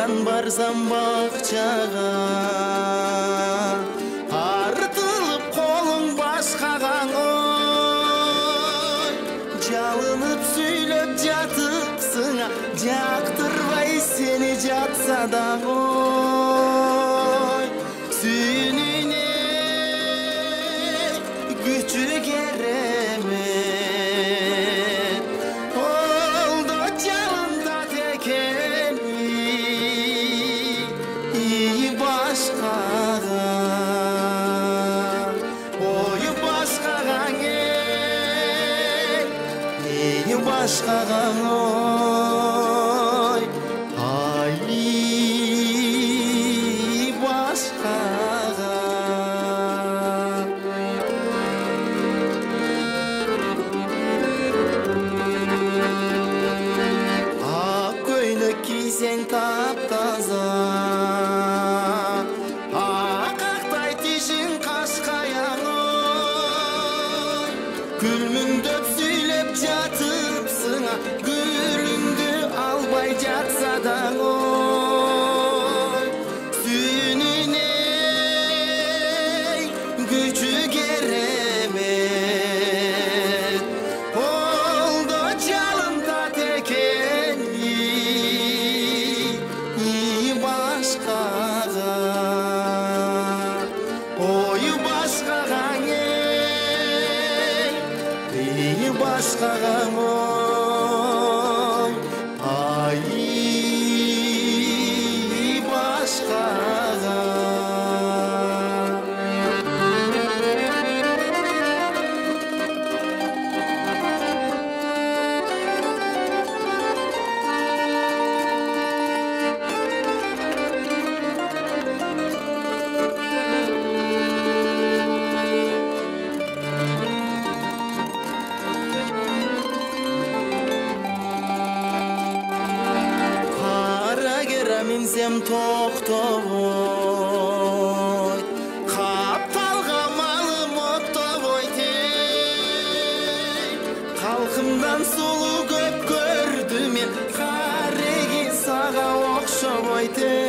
Кайдан барсам бакчага артылып колуң башкаган ой жалынып сүйлөп жатыпсың жактырбай сени жатса да ой сүйүүнүнө күчү керемет олдо жалында текени ии башкага ою башкаган ии башкаган ой ай башкага ак көйлөк кийсең таптаза акактай тишиң кашкаяң ой күлмүңдөп сүйлөп жатыпсың гүлүңдү албай жатса да ой сүйүүнүнө күчү керемет олдо жалында текени ии башкага ою башкаган ии башкаган ой ай башкага кара кера минсем токтобой капталган малым оттобой тей калкымдан сулуу көп көрдүм мен кареги сага окшобой тей